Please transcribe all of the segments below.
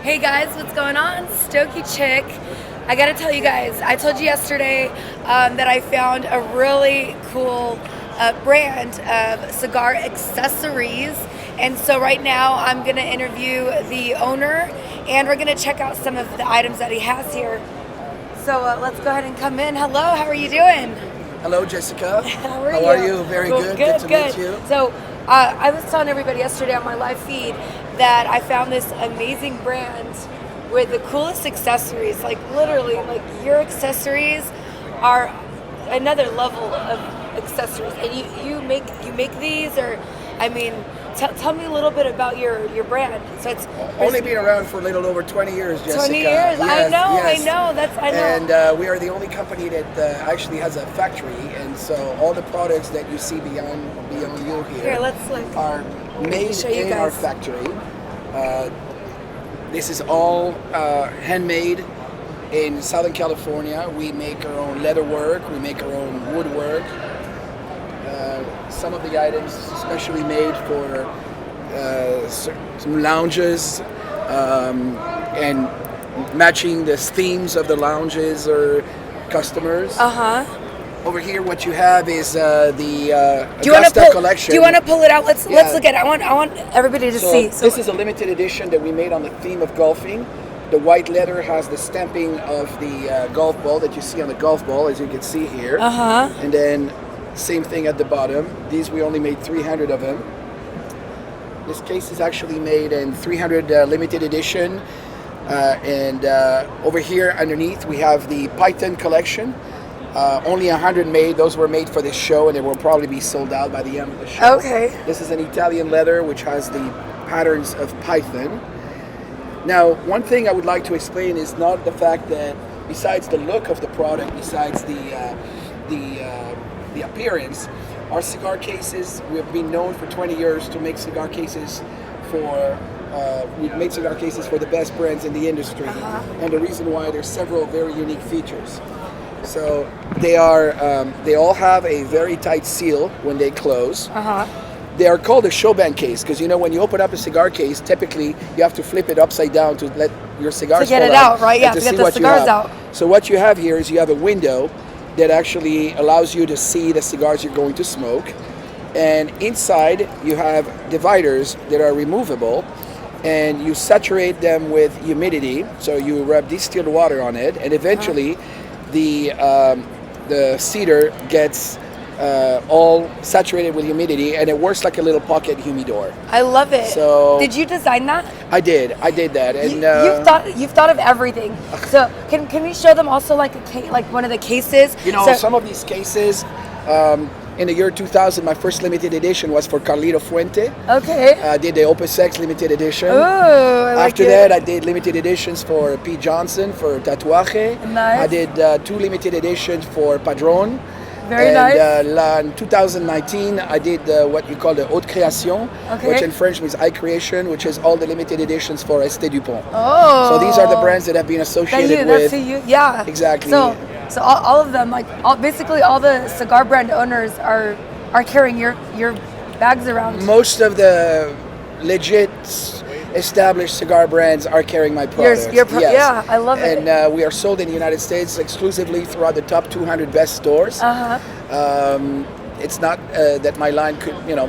Hey guys, what's going on? Stokey Chick. I gotta tell you guys, I told you yesterday that I found a really cool brand of cigar accessories. And so right now I'm gonna interview the owner and we're gonna check out some of the items that he has here. So let's go ahead and come in. Hello, how are you doing? Hello, Jessica. How are you? Very Cool. good. Good to meet you. So I was telling everybody yesterday on my live feed that I found this amazing brand with the coolest accessories. Like literally, like your accessories are another level of accessories. And you make these, or I mean, tell me a little bit about your brand. So it's only been around for a little over 20 years, Jessica. 20 years. Yes, I know. And we are the only company that actually has a factory, and so all the products that you see beyond you here let's look. are made in our factory. This is all handmade in Southern California. We make our own leatherwork. We make our own woodwork. Some of the items especially made for some lounges and matching the themes of the lounges or customers. Over here, what you have is the Augusta Collection. Do you want to pull it out? Let's look at it. I want everybody to see. So this is a limited edition that we made on the theme of golfing. The white leather has the stamping of the golf ball that you see on the golf ball, as you can see here. And then same thing at the bottom. These we only made 300 of them. This case is actually made in 300 limited edition. And over here underneath we have the Python collection. Only 100 made. Those were made for this show, and they will probably be sold out by the end of the show. Okay. This is an Italian leather which has the patterns of Python. Now, one thing I would like to explain is not the fact that besides the look of the product, besides the appearance, our cigar cases, we have been known for 20 years to make cigar cases for we've made cigar cases for the best brands in the industry. And the reason why, there's several very unique features. So they all have a very tight seal when they close. They are called a showband case because, you know, when you open up a cigar case, typically you have to flip it upside down to let your cigars to get it out, right? Yeah, to get the cigars out. So what you have here is you have a window that actually allows you to see the cigars you're going to smoke. And inside you have dividers that are removable, and you saturate them with humidity. So you rub distilled water on it, and eventually the cedar gets all saturated with humidity, and it works like a little pocket humidor. I love it. So did you design that? I did that, and you've thought of everything. So can we show them also like one of the cases? You know, some of these cases. In the year 2000, my first limited edition was for Carlito Fuente. Okay. I did the Opus X limited edition. Ooh, I like After that, I did limited editions for P. Johnson for Tatuaje. Nice. I did 2 limited editions for Padron. Very nice. In 2019, I did what you call the Haute Création, which in French means high creation, which is all the limited editions for Esté Dupont. Oh. So these are the brands that have been associated with. Yeah. Exactly. So all of them, basically all the cigar brand owners are carrying your bags around. Most of the legit established cigar brands are carrying my products. Yes. Yeah, I love it. And we are sold in the United States exclusively throughout the top 200 best stores. It's not that my line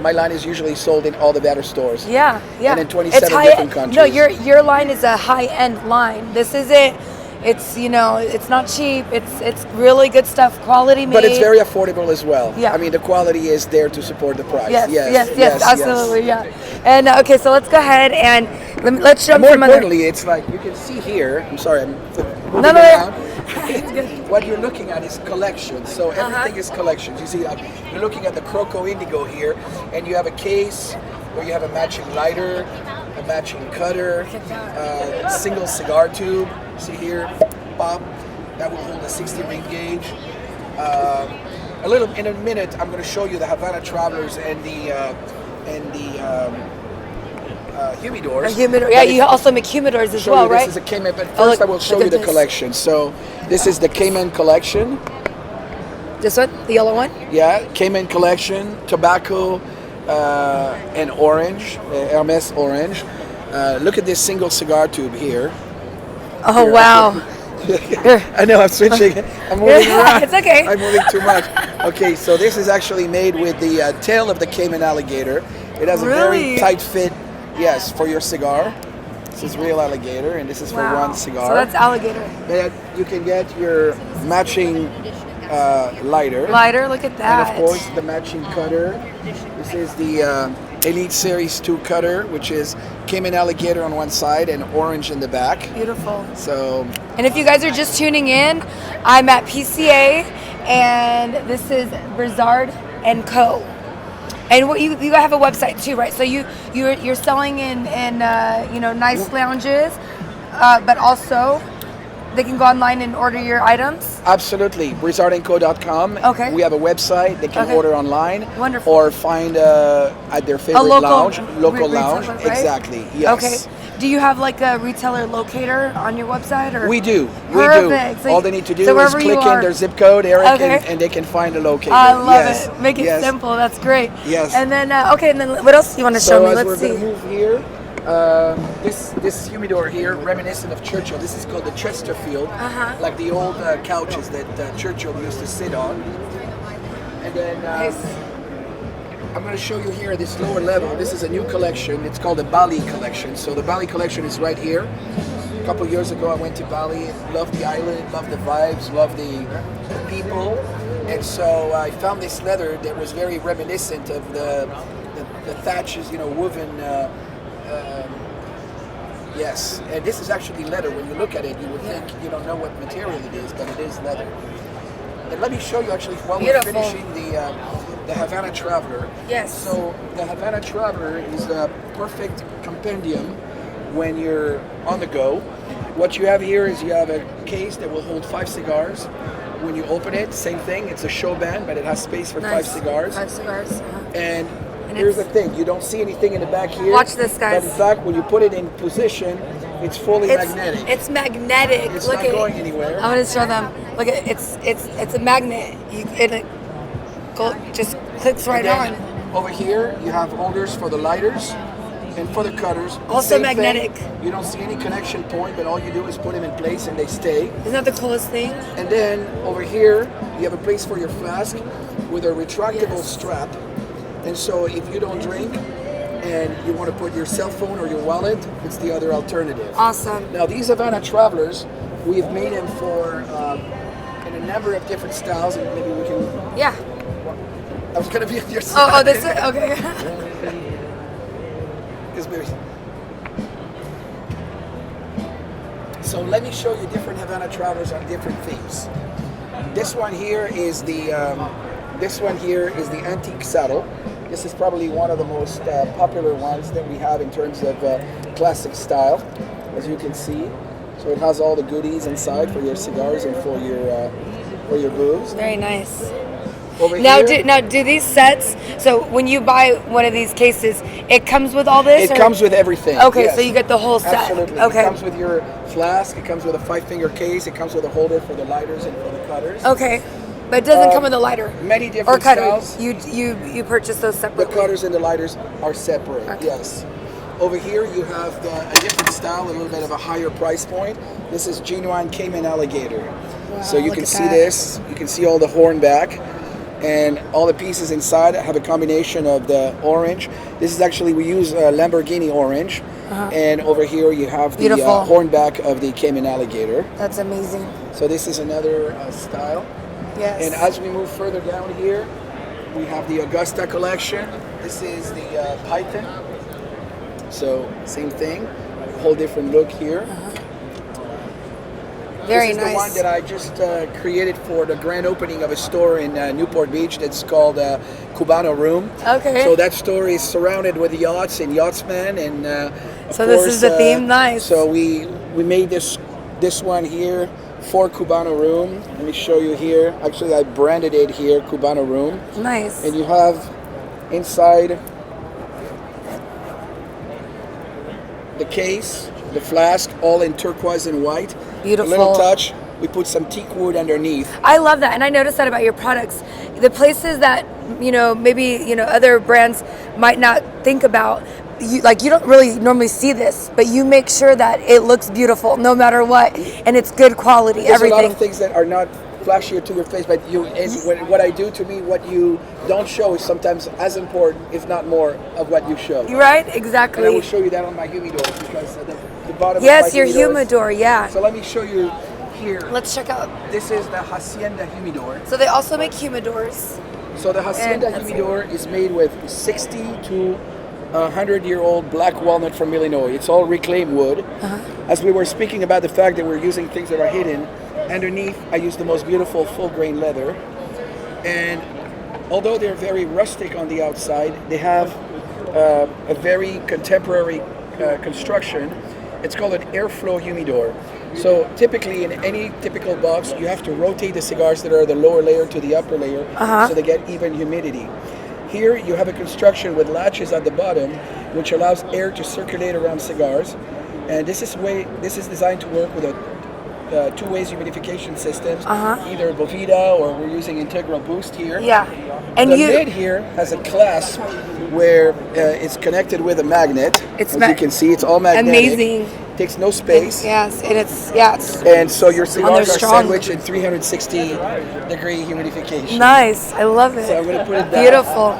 my line is usually sold in all the better stores. Yeah. And in 27 different countries. No, your line is a high-end line. This is it. It's it's not cheap. It's really good stuff, quality made. But it's very affordable as well. Yeah. I mean, the quality is there to support the price. Yes, absolutely, yeah. And okay, so let's go ahead and let's jump. More importantly, it's like you can see here. I'm sorry, I'm moving around. What you're looking at is collections. So everything is collections. You see, you're looking at the Croco Indigo here, and you have a case where you have a matching lighter, a matching cutter, single cigar tube. See here, pop, that will hold a 60 ring gauge. In a minute, I'm going to show you the Havana Travelers and the humidors. Yeah, you also make humidors as well, right? This is a Cayman, but first I will show you the collection. So this is the Cayman Collection. This one, the yellow one? Yeah, Cayman Collection, tobacco and orange, Hermes orange. Look at this single cigar tube here. Oh, Here, wow. I know I'm switching. I'm moving around. It's okay. I'm moving too much. Okay, so this is actually made with the tail of the Cayman alligator. It has a Really? very tight fit, yes, for your cigar. This is real alligator, and this is for one cigar. So that's alligator. Then you can get your matching lighter. Lighter, look at that. And of course, the matching cutter. This is the Elite Series 2 cutter, which is Cayman alligator on one side and orange in the back. Beautiful. So, and if you guys are just tuning in, I'm at PCA, and this is Brizard Co. And what you have a website too, right? So you're selling in nice lounges, but also they can go online and order your items. Absolutely, brizardco.com. Okay. We have a website. They can order online. Wonderful. Or find at their favorite lounge, local lounge. Right? Exactly. Yes. Okay. Do you have like a retailer locator on your website, or? We do. Perfect. We do. So all they need to do so is click in their zip code, Eric, and they can find a locator. I love yes. it. Make it yes. simple. That's great. Yes. And then and then what else do you want to show me? As Let's we're see. going to move here. This humidor here, reminiscent of Churchill. This is called the Chesterfield, like the old couches that Churchill used to sit on. And then I'm going to show you here this lower level. This is a new collection. It's called the Bali Collection. So the Bali Collection is right here. A couple of years ago, I went to Bali. Loved the island, loved the vibes, loved the people. And so I found this leather that was very reminiscent of the thatches, woven. Yes, and this is actually leather. When you look at it, you would think you don't know what material it is, but it is leather. And let me show you actually while we're finishing the Havana Traveler. Yes. So the Havana Traveler is the perfect compendium when you're on the go. What you have here is you have a case that will hold 5 cigars. When you open it, same thing. It's a show band, but it has space for 5 cigars. 5 cigars. And here's the thing, you don't see anything in the back here. Watch this, guys. But in fact, when you put it in position, it's fully magnetic. It's magnetic. It's Look not going anywhere. I'm going to show them. Look at it's a magnet. It just clicks right on. Over here, you have holders for the lighters and for the cutters. Also Same magnetic. thing. You don't see any connection point, but all you do is put them in place and they stay. Isn't that the coolest thing? And then over here, you have a place for your flask with a retractable strap. And so if you don't drink and you want to put your cell phone or your wallet, it's the other alternative. Awesome. Now these Havana Travelers, we've made them for in a number of different styles, and maybe we can... Yeah. I was going to be on your side. Oh, this is... Okay. So let me show you different Havana Travelers on different themes. This one here is the antique saddle. This is probably one of the most popular ones that we have in terms of classic style, as you can see. So it has all the goodies inside for your cigars and for your booze. Very nice. Now do these sets? So when you buy one of these cases, it comes with all this? It comes with everything. Okay, yes. so you get the whole set. Absolutely. Okay. It comes with your flask. It comes with a 5-finger case. It comes with a holder for the lighters and for the cutters. Okay. But it doesn't come with a lighter. Many different styles. You purchase those separately. The cutters and the lighters are separate. Okay. Yes. Over here you have a different style, a little bit of a higher price point. This is genuine Cayman alligator. Wow, so you can see this. You can see all the horn back, and all the pieces inside have a combination of the orange. This is actually, we use Lamborghini orange. And over here you have the horn back of the Cayman alligator. That's amazing. So this is another style. Yes. And as we move further down here, we have the Augusta Collection. This is the Python. So same thing, a whole different look here. Very nice. This is the one that I just created for the grand opening of a store in Newport Beach that's called Cubano Room. Okay. So that store is surrounded with yachts and yachtsmen, and so this is the theme. Nice. So we made this one here for Cubano Room. Let me show you here. Actually, I branded it here, Cubano Room. Nice. And you have inside the case, the flask, all in turquoise and white. Beautiful. A little touch. We put some teak wood underneath. I love that, and I noticed that about your products. The places that maybe other brands might not think about, you don't really normally see this, but you make sure that it looks beautiful no matter what, and it's good quality. There's everything. a lot of things that are not flashier to your face, but what I do to me, what you don't show is sometimes as important, if not more, of what you show. You're right, exactly. And I will show you that on my humidor because the bottom. Yes, of my your humidor humidor, yeah. So let me show you here. Let's check out. This is the Hacienda Humidor. So they also make humidors. So the Hacienda Humidor is made with 60 to 100-year-old black walnut from Illinois. It's all reclaimed wood. As we were speaking about the fact that we're using things that are hidden, underneath I use the most beautiful full grain leather. And although they're very rustic on the outside, they have a very contemporary construction. It's called an airflow humidor. So typically in any typical box, you have to rotate the cigars that are the lower layer to the upper layer so they get even humidity. Here you have a construction with latches at the bottom, which allows air to circulate around cigars. And this is designed to work with a two-way humidification systems, either Boveda or we're using Integral Boost here. Yeah, and the lid here has a clasp where it's connected with a magnet. As you can see, it's all magnetic. Amazing. Takes no space. Yes, and it's and so your cigars are strong. sandwiched in 360-degree humidification. Nice, I love it. So I'm going to put it down. Beautiful.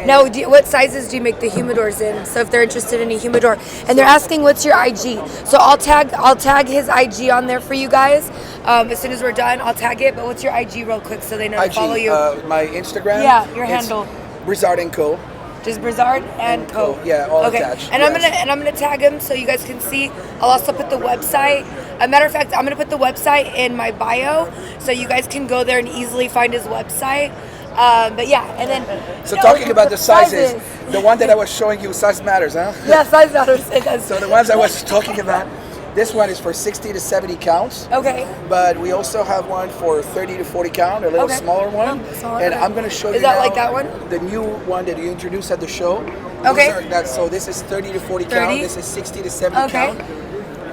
Now, what sizes do you make the humidors in? So if they're interested in a humidor, and they're asking what's your IG, so I'll tag his IG on there for you guys. As soon as we're done, I'll tag it. But what's your IG real quick so they know to follow you? My Instagram. Yeah, your handle. Brizard Co. Just Brizard and Co. Yeah, all attached. And yes. I'm gonna tag him so you guys can see. I'll also put the website. A matter of fact, I'm gonna put the website in my bio so you guys can go there and easily find his website. But yeah, and then. So talking about the sizes, the one that I was showing you, size matters, huh? Yeah, size matters. It does. So the ones I was talking about, this one is for 60 to 70 counts. Okay. But we also have one for 30 to 40 count, a little smaller one. And I'm going to show you Is that now like that one? The new one that you introduced at the show. Okay. So this is 30 to 40 count. This is 60 to 70 count.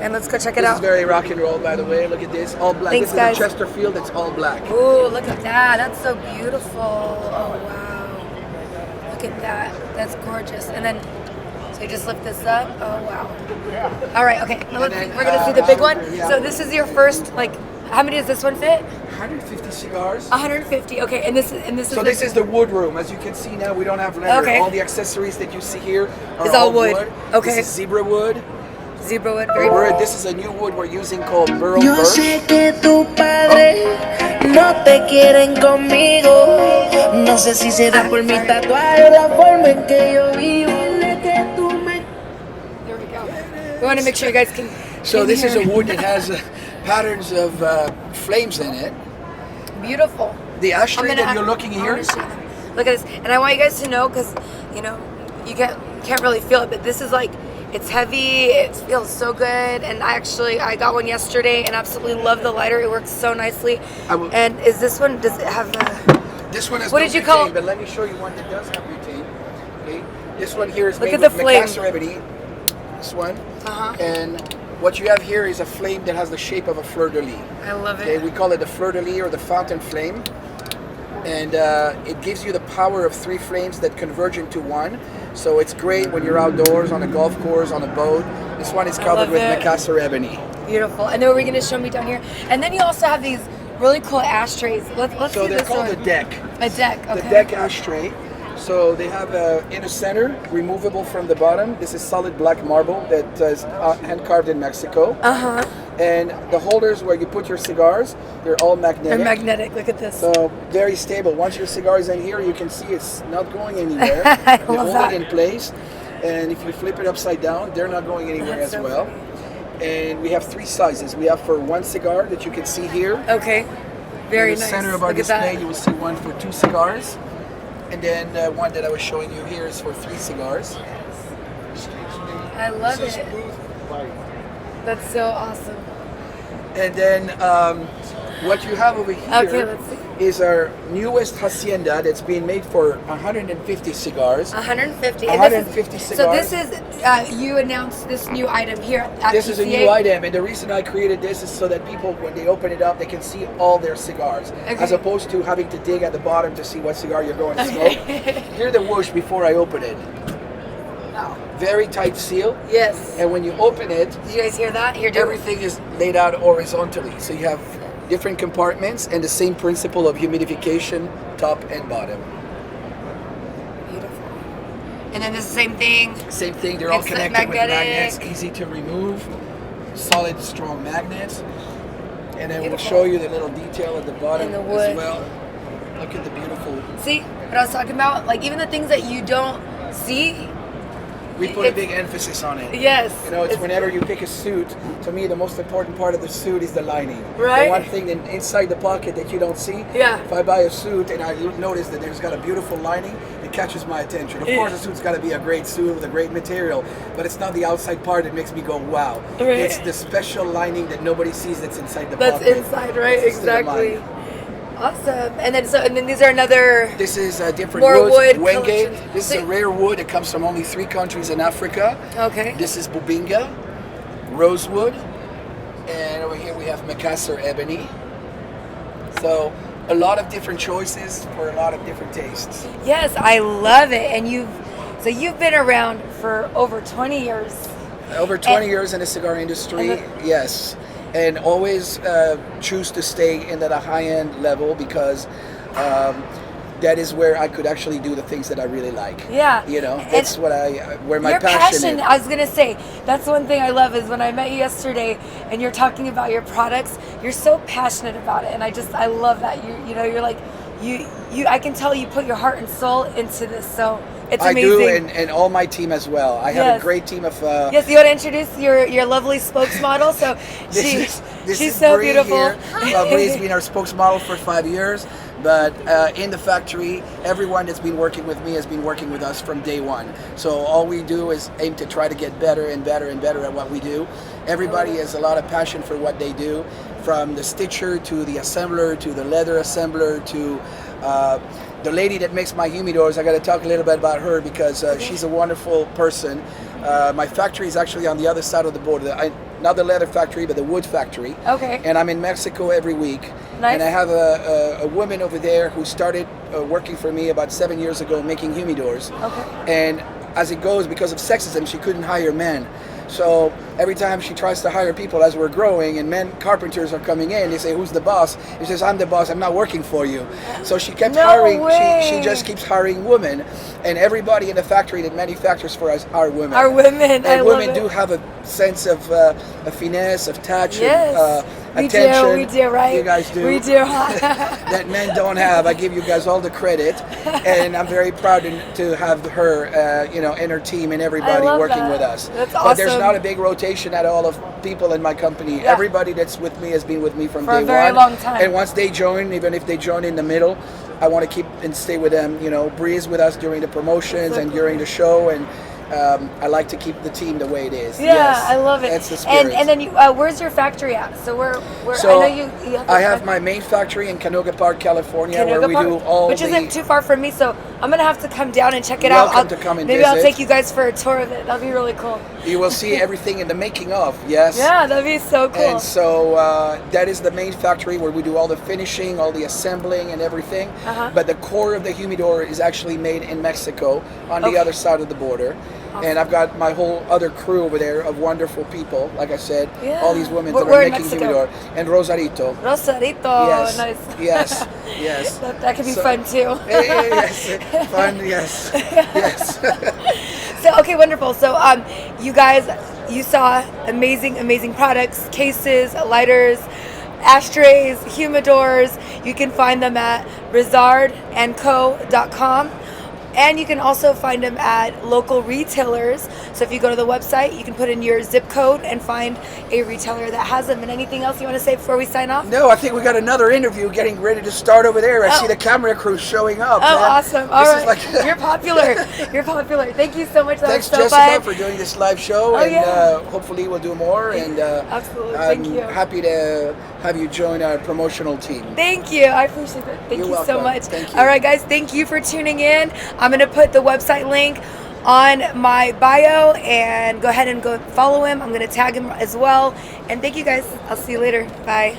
And let's go check it This out. is very rock and roll, by the way. Look at this, all black. Thanks, this guys. is a Chesterfield. It's all black. Ooh, look at that. That's so beautiful. Oh, wow. Look at that. That's gorgeous. And then, so you just lift this up. Oh, wow. All right, okay. Now we're going to see the big one. Yeah. So this is your first, how many does this one fit? 150 cigars. 150. Okay, and this is. So this is the wood room. As you can see now, we don't have leather. Okay. All the accessories that you see here are It's all wood. Okay. This is zebra wood. Zebra wood, very good. This is a new wood we're using called burl Yo birch. sé que tu padre no te quieren conmigo. No sé si será por mi tatuaje o la forma en que yo vivo. Que tú me... There we go. We want to make sure you guys can. So this is a wood that has patterns of flames in it. Beautiful. The ashtray that you're looking here. Look at this, and I want you guys to know because you can't really feel it, but this is it's heavy. It feels so good, and I got one yesterday and absolutely love the lighter. It works so nicely. And is this one? Does it have the? This one is what did you call? But let me show you one that does have butane. Okay, this one here is Look made at the with flame. Macassar ebony. This one, and what you have here is a flame that has the shape of a fleur de lis. I love it. Okay, we call it the fleur de lis or the fountain flame. And it gives you the power of 3 flames that converge into one. So it's great when you're outdoors, on a golf course, on a boat. This one is covered with Macassar ebony. Beautiful. And then we're going to show me down here. And then you also have these really cool ashtrays. Let's so see they're this called one. a deck. A deck, okay. The deck ashtray. So they have in the center, removable from the bottom. This is solid black marble that is hand carved in Mexico. And the holders where you put your cigars, they're all magnetic. They're magnetic. Look at this. So very stable. Once your cigar is in here, you can see it's not going anywhere. I They love hold that. it in place. And if you flip it upside down, they're not going anywhere That's as so well. And we have 3 sizes. We have for 1 cigar that you can see here. Okay. Very in the nice. center of our Look at that. display, you will see one for 2 cigars. And then one that I was showing you here is for 3 cigars. I love it. That's so awesome. And then what you have over here is our newest Hacienda that's being made for 150 cigars. 150. 150 cigars. So this is, you announced this new item here at This is a PCA. new item, and the reason I created this is so that people, when they open it up, they can see all their cigars, as opposed to having to dig at the bottom to see what cigar you're going to smoke. Hear the whoosh before I open it. Wow. Very tight seal. Yes. And when you open it, Did you guys hear that? Here, everything is laid out horizontally. So you have different compartments and the same principle of humidification, top and bottom. Beautiful. And then it's the same thing. Same thing, they're all It's connected with magnetic. magnets, easy to remove, solid, strong magnets. And then we'll Beautiful. show you the little detail at the bottom And the wood. as well. Look at the beautiful. See what I was talking about? Like even the things that you don't see. We put a It's- big emphasis on it. Yes. You know, it's whenever you pick a suit, to me the most important part of the suit is the lining. Right. The one thing that inside the pocket that you don't see. Yeah. If I buy a suit and I notice that there's got a beautiful lining, it catches my attention. Of course, the suit's got to be a great suit with a great material, but it's not the outside part that makes me go, wow. Right. It's the special lining that nobody sees that's inside the That's pocket. inside, right? It's the Exactly. lining. Awesome. And then these are another. This is a different More wood. wood Wenge. collections. This is a rare wood. It comes from only 3 countries in Africa. Okay. This is Bubinga Rosewood. And over here we have Macassar ebony. So a lot of different choices for a lot of different tastes. Yes, I love it. And you've been around for over 20 years. Over 20 years in the cigar industry, and yes. And always choose to stay in at a high-end level because that is where I could actually do the things that I really like. Yeah. You know, that's where my your passion is. I was gonna say that's one thing I love is when I met you yesterday and you're talking about your products, you're so passionate about it, and I love that you're like I can tell you put your heart and soul into this, so it's amazing. I do, and all my team as well. I have a great team of. Yes, you want to introduce your lovely spokesmodel? So This she's is so Bree beautiful. Here. Bree's been our spokesmodel for 5 years, but in the factory, everyone that's been working with me has been working with us from day one. So all we do is aim to try to get better and better and better at what we do. Everybody has a lot of passion for what they do, from the stitcher to the assembler to the leather assembler to the lady that makes my humidors. I got to talk a little bit about her because she's a wonderful person. My factory is actually on the other side of the border. Not the leather factory, but the wood factory. Okay. And I'm in Mexico every week. Nice. And I have a woman over there who started working for me about 7 years ago making humidors. Okay. And as it goes, because of sexism, she couldn't hire men. So every time she tries to hire people as we're growing and men carpenters are coming in, they say, who's the boss? She says, I'm the boss, I'm not working for you. So she kept hiring, she just keeps hiring women, and everybody in the factory that manufactures for us are women. Are women, and women do have a sense of a finesse, of touch, yes. of attention. We do, right? You guys do. We do. That men don't have. I give you guys all the credit, and I'm very proud to have her, and her team and everybody working with us. That's awesome. But there's not a big rotation at all of people in my company. Yeah. Everybody that's with me has been with me from For day a very one. long time. And once they join, even if they join in the middle, I want to keep and stay with them. Bree is with us during the promotions and during the show, and I like to keep the team the way it is. Yeah, yes, I love it. That's the spirit. And then where's your factory at? So So I know you have I have my main factory in Canoga Park, California, where we do all which isn't too far from me, so I'm gonna have to come down and check it You're out. welcome to come and maybe visit. I'll take you guys for a tour of it. That'd be really cool. You will see everything in the making of, yes. Yeah, that'd be so cool. And so that is the main factory where we do all the finishing, all the assembling and everything. But the core of the humidor is actually made in Mexico on the other side of the border. Awesome. And I've got my whole other crew over there of wonderful people, like I said, all these women that are making humidor. And Rosarito. Rosarito, Yes. nice. Yes, yes. That could be fun too. Yes, fun, yes, yes. So, okay, wonderful. So, you guys, you saw amazing products, cases, lighters, ashtrays, humidors. You can find them at brizardco.com. And you can also find them at local retailers. So if you go to the website, you can put in your zip code and find a retailer that has them. And anything else you want to say before we sign off? No, I think we got another interview getting ready to start over there. I see the camera crew showing up. Oh, man. awesome. All right. You're popular. You're popular. Thank you so much. Thanks, was so Jessica, fun. for doing this live show. Hopefully we'll do more. And absolutely. Thank you. I'm happy to have you join our promotional team. Thank you. I appreciate it. Thank You're you so welcome. much. Thank you. All right, guys. Thank you for tuning in. I'm going to put the website link on my bio, and go ahead and go follow him. I'm going to tag him as well. And thank you guys. I'll see you later. Bye.